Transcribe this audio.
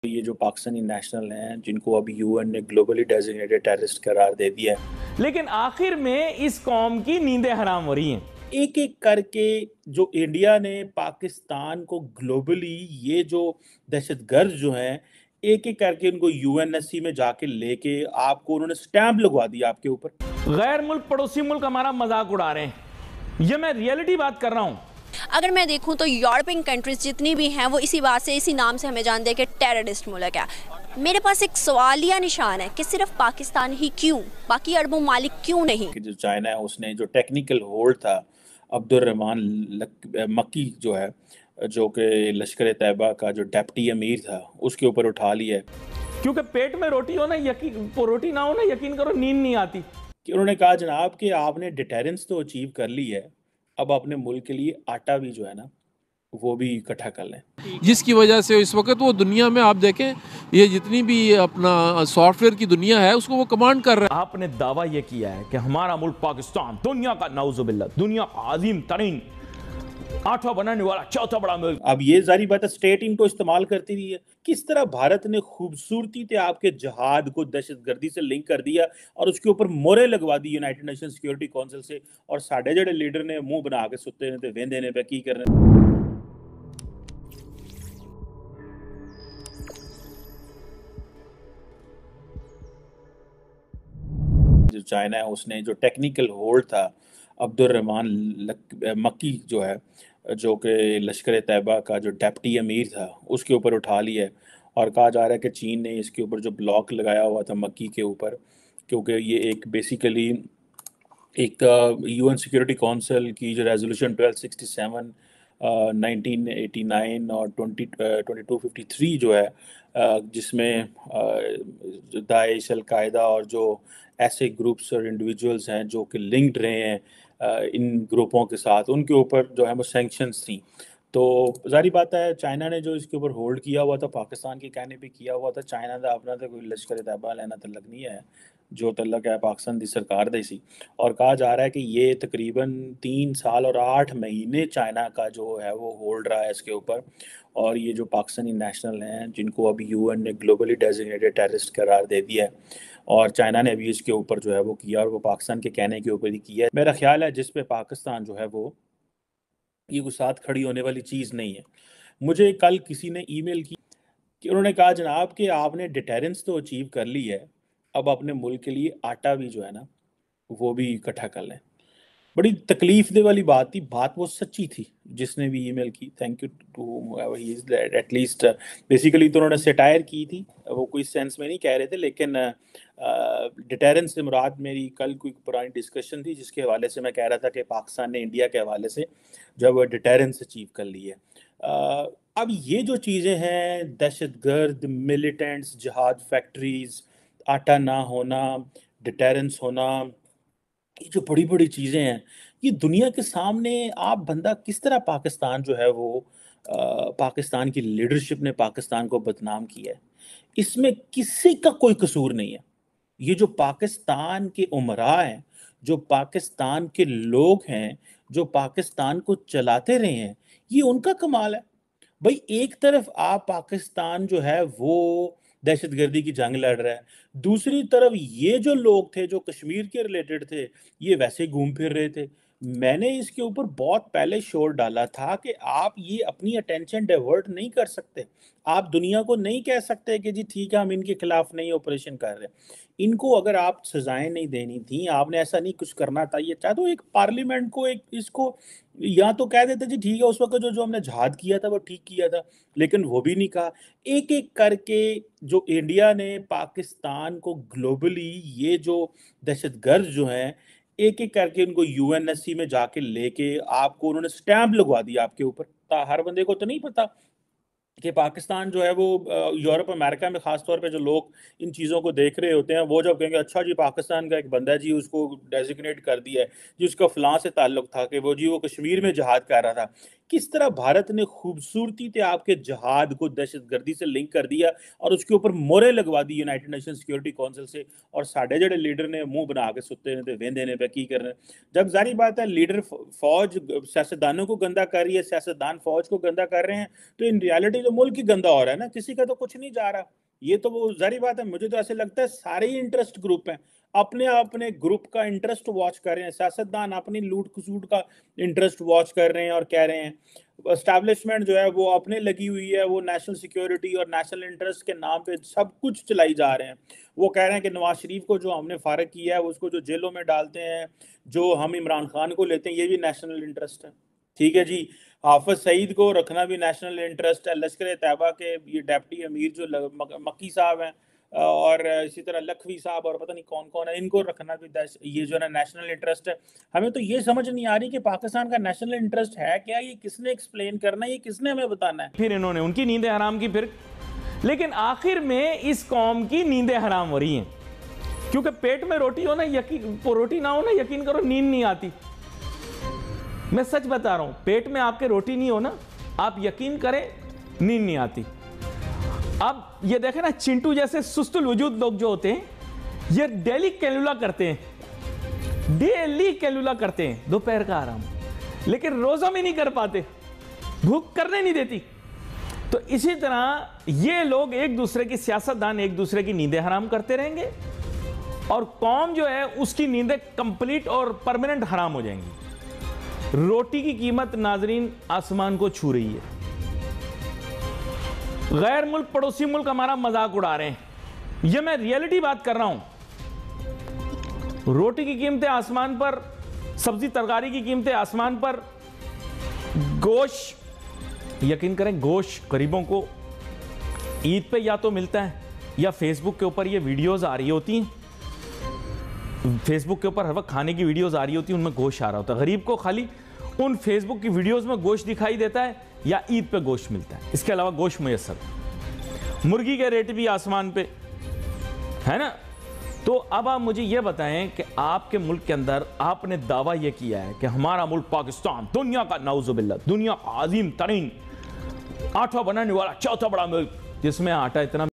یہ جو پاکستانی نیشنل ہیں جن کو اب یو این نے گلوبلی ڈیزگنیٹڈ ٹیررسٹ قرار دے دیا ہے، لیکن آخر میں اس قوم کی نیندیں حرام ہو رہی ہیں۔ ایک ایک کر کے جو انڈیا نے پاکستان کو گلوبلی یہ جو دہشت گرد جو ہیں ایک ایک کر کے ان کو یو این ایس سی میں جا کے لے کے آپ کو انہوں نے سٹیمپ لگوا دیا آپ کے اوپر۔ غیر ملک پڑوسی ملک ہمارا مذاق اڑا رہے ہیں، یہ میں ریئلٹی بات کر رہا ہوں۔ اگر میں دیکھوں تو یورپین کنٹریز جتنی بھی ہیں وہ اسی بات سے، اسی نام سے ہمیں جانتے ہیں کہ ٹیررسٹ ملک ہے۔ میرے پاس ایک سوالیہ نشان ہے کہ صرف پاکستان ہی کیوں، باقی عرب ممالک کیوں نہیں؟ کہ جو چائنا ہے اس نے جو ٹیکنیکل ہولڈ تھا عبد الرحمان مکی جو ہے، جو کہ لشکر طیبہ کا جو ڈیپٹی امیر تھا، اس کے اوپر اٹھا لیا ہے۔ کیونکہ پیٹ میں روٹی ہو نا، روٹی نہ ہو نا، یقین کرو نیند نہیں آتی۔ کہ انہوں نے کہا جناب کہ آپ نے ڈیٹیرنس تو اچیو کر لی ہے، اب اپنے ملک کے لیے آٹا بھی جو ہے نا وہ بھی اکٹھا کر لیں، جس کی وجہ سے اس وقت وہ دنیا میں آپ دیکھیں یہ جتنی بھی اپنا سافٹ ویئر کی دنیا ہے اس کو وہ کمانڈ کر رہے ہیں۔ آپ نے دعویٰ یہ کیا ہے کہ ہمارا ملک پاکستان دنیا کا نعوذ باللہ دنیا کا عظیم ترین آٹھواں بنانے والا چوتھا بڑا ملک۔ اب یہ ظاہری بات ہے اسٹیٹ ان کو استعمال کرتی رہی ہے۔ کس طرح بھارت نے خوبصورتی سے آپ کے جہاد کو دہشت گردی سے لنک کر دیا اور اس کے اوپر مورے لگوا the United nation security council سے، اور ساڈے جڑے لیڈر نے منہ بنا کے ستے نے تے ویندے نے پہ کی کرنے۔ جو چائنا ہے اس نے جو ٹیکنیکل ہولڈ تھا عبد الرحمان مکی جو ہے، جو کہ لشکر طیبہ کا جو ڈیپٹی امیر تھا، اس کے اوپر اٹھا لیا ہے، اور کہا جا رہا ہے کہ چین نے اس کے اوپر جو بلاک لگایا ہوا تھا مکی کے اوپر، کیونکہ یہ ایک بیسیکلی ایک یو این سیکیورٹی کونسل کی جو ریزولوشن 1267 1989 اور 2253 جو ہے، جس میں داعش، القاعدہ اور جو ایسے گروپس اور انڈیویجولز ہیں جو کہ لنکڈ رہے ہیں ان گروپوں کے ساتھ، ان کے اوپر جو ہے وہ سینکشنز تھیں۔ تو ظاہری بات ہے چائنا نے جو اس کے اوپر ہولڈ کیا ہوا تھا، پاکستان کے کہنے پہ کیا ہوا تھا، چائنا دا اپنا تو کوئی لشکر طیبہ لینا تعلق نہیں ہے، جو تعلق ہے پاکستان دی سرکار دے سی، اور کہا جا رہا ہے کہ یہ تقریباً 3 سال اور 8 مہینے چائنا کا جو ہے وہ ہولڈ رہا ہے اس کے اوپر، اور یہ جو پاکستانی نیشنل ہیں جن کو اب یو این نے گلوبلی ڈیزگنیٹڈ ٹیررسٹ قرار دے دیا ہے، اور چائنا نے ابھی اس کے اوپر جو ہے وہ کیا، اور وہ پاکستان کے کہنے کے اوپر ہی کیا ہے۔ میرا خیال ہے جس پہ پاکستان جو ہے وہ یہ کوئی ساتھ کھڑی ہونے والی چیز نہیں ہے۔ مجھے کل کسی نے ای میل کی کہ انہوں نے کہا جناب کہ آپ نے ڈیٹیرنس تو اچیو کر لی ہے، اب اپنے ملک کے لیے آٹا بھی جو ہے نا وہ بھی اکٹھا کر لیں۔ بڑی تکلیف دہ والی بات تھی، بات وہ سچی تھی جس نے بھی ای میل کی، thank you to at least basically تو انہوں نے سیٹائر کی تھی، وہ کوئی سینس میں نہیں کہہ رہے تھے، لیکن ڈیٹیرنس سے مراد میری کل کوئی پرانی ڈسکشن تھی جس کے حوالے سے میں کہہ رہا تھا کہ پاکستان نے انڈیا کے حوالے سے جب ڈیٹیرنس اچیو کر لی ہے۔ اب یہ جو چیزیں ہیں دہشت گرد، ملیٹنٹس، جہاد فیکٹریز، آٹا نہ ہونا، ڈیٹیرنس ہونا، یہ جو بڑی بڑی چیزیں ہیں، یہ دنیا کے سامنے آپ بندہ کس طرح پاکستان جو ہے وہ پاکستان کی لیڈرشپ نے پاکستان کو بدنام کیا ہے، اس میں کسی کا کوئی قصور نہیں ہے۔ یہ جو پاکستان کے عمراء ہیں، جو پاکستان کے لوگ ہیں، جو پاکستان کو چلاتے رہے ہیں، یہ ان کا کمال ہے۔ بھئی ایک طرف آپ پاکستان جو ہے وہ دہشت گردی کی جنگ لڑ رہا ہے، دوسری طرف یہ جو لوگ تھے جو کشمیر کے ریلیٹڈ تھے یہ ویسے گھوم پھر رہے تھے۔ میں نے اس کے اوپر بہت پہلے شور ڈالا تھا کہ آپ یہ اپنی اٹینشن ڈیورٹ نہیں کر سکتے، آپ دنیا کو نہیں کہہ سکتے کہ جی ٹھیک ہے ہم ان کے خلاف نہیں آپریشن کر رہے۔ ان کو اگر آپ سزائیں نہیں دینی تھیں، آپ نے ایسا نہیں کچھ کرنا تھا، یہ چاہے تو ایک پارلیمنٹ کو ایک اس کو یا تو کہہ دیتے جی ٹھیک ہے اس وقت جو ہم نے جہاد کیا تھا وہ ٹھیک کیا تھا، لیکن وہ بھی نہیں کہا۔ ایک ایک کر کے جو انڈیا نے پاکستان کو گلوبلی یہ جو دہشت گرد جو ہیں ایک ایک کر کے ان کو یو این ایس سی میں جا کے لے کے آپ کو انہوں نے سٹیمپ لگوا دیا آپ کے اوپر۔ ہر بندے کو تو نہیں پتا کہ پاکستان جو ہے وہ یورپ امریکہ میں خاص طور پہ جو لوگ ان چیزوں کو دیکھ رہے ہوتے ہیں وہ جب کہیں گے اچھا جی پاکستان کا ایک بندہ ہے جی اس کو ڈیزگنیٹ کر دیا ہے جی، اس کا فلاں سے تعلق تھا کہ وہ جی وہ کشمیر میں جہاد کر رہا تھا۔ کس طرح بھارت نے خوبصورتی سے آپ کے جہاد کو دہشت گردی سے لنک کر دیا اور اس کے اوپر مورے لگوا the United nation security council سے، اور ساڈے جڑے لیڈر نے منہ بنا کے ستے نے تے ویندے نے پہ کی کرنے۔ جب ظاہری بات ہے لیڈر فوج سیاستدانوں کو گندا کر رہی ہے، سیاستدان فوج کو گندا کر رہے ہیں، تو ان ریالٹی تو ملک ہی گندا ہو رہا ہے نا, کسی کا تو کچھ نہیں جا رہا. یہ تو وہ ظاہری بات ہے, مجھے تو ایسے لگتا ہے سارے ہی انٹرسٹ گروپ ہیں, اپنے اپنے گروپ کا انٹرسٹ واچ کر رہے ہیں, سیاستدان اپنی لوٹ کھسوٹ کا انٹرسٹ واچ کر رہے ہیں اور کہہ رہے ہیں اسٹیبلشمنٹ جو ہے وہ اپنے لگی ہوئی ہے, وہ نیشنل سیکیورٹی اور نیشنل انٹرسٹ کے نام پہ سب کچھ چلائی جا رہے ہیں. وہ کہہ رہے ہیں کہ نواز شریف کو جو ہم نے فارغ کیا ہے, اس کو جو جیلوں میں ڈالتے ہیں, جو ہم عمران خان کو لیتے ہیں, یہ بھی نیشنل انٹرسٹ ہے. ٹھیک ہے جی, حافظ سعید کو رکھنا بھی نیشنل انٹرسٹ ہے. لشکر طیبہ کے یہ ڈیپٹی امیر جو مکی صاحب ہیں, اور اسی طرح لکھوی صاحب اور پتہ نہیں کون کون ہے, ان کو رکھنا بھی یہ جو ہے نا نیشنل انٹرسٹ ہے. ہمیں تو یہ سمجھ نہیں آ رہی کہ پاکستان کا نیشنل انٹرسٹ ہے کیا, یہ کس نے ایکسپلین کرنا ہے, یہ کس نے ہمیں بتانا ہے. پھر انہوں نے ان کی نیندیں حرام کی, پھر لیکن آخر میں اس قوم کی نیندیں حرام ہو رہی ہیں, کیونکہ پیٹ میں روٹی ہو نا, روٹی نہ ہو نا, یقین کرو نیند نہیں آتی. میں سچ بتا رہا ہوں, پیٹ میں آپ کے روٹی نہیں ہو نا, آپ یقین کریں نیند نہیں آتی. اب یہ دیکھیں نا, چنٹو جیسے سست الوجود لوگ جو ہوتے ہیں, یہ ڈیلی کیلولا کرتے ہیں, ڈیلی کیلولا کرتے ہیں, دوپہر کا آرام, لیکن روزہ میں نہیں کر پاتے, بھوک کرنے نہیں دیتی. تو اسی طرح یہ لوگ ایک دوسرے کی سیاستدان ایک دوسرے کی نیندیں حرام کرتے رہیں گے, اور قوم جو ہے اس کی نیندیں کمپلیٹ اور پرماننٹ حرام ہو جائیں گی. روٹی کی قیمت ناظرین آسمان کو چھو رہی ہے. غیر ملک, پڑوسی ملک ہمارا مذاق اڑا رہے ہیں, یہ میں ریئلٹی بات کر رہا ہوں. روٹی کی قیمتیں آسمان پر, سبزی ترکاری کی قیمتیں آسمان پر, گوشت, یقین کریں گوشت غریبوں کو عید پہ یا تو ملتا ہے یا فیس بک کے اوپر یہ ویڈیوز آ رہی ہوتی ہیں, فیس بک کے اوپر ہر وقت کھانے کی ویڈیوز آ رہی ہوتی ہیں, ان میں گوشت آ رہا ہوتا ہے. غریب کو خالی ان فیس بک کی ویڈیوز میں گوشت دکھائی دیتا ہے یا عید پہ گوشت ملتا ہے, اس کے علاوہ گوشت میسر. مرغی کے ریٹ بھی آسمان پہ ہے نا. تو اب آپ مجھے یہ بتائیں کہ آپ کے ملک کے اندر آپ نے دعویٰ یہ کیا ہے کہ ہمارا ملک پاکستان دنیا کا نعوذ باللہ دنیا کا عظیم ترین آٹا بنانے والا چوتھا بڑا ملک, جس میں آٹا اتنا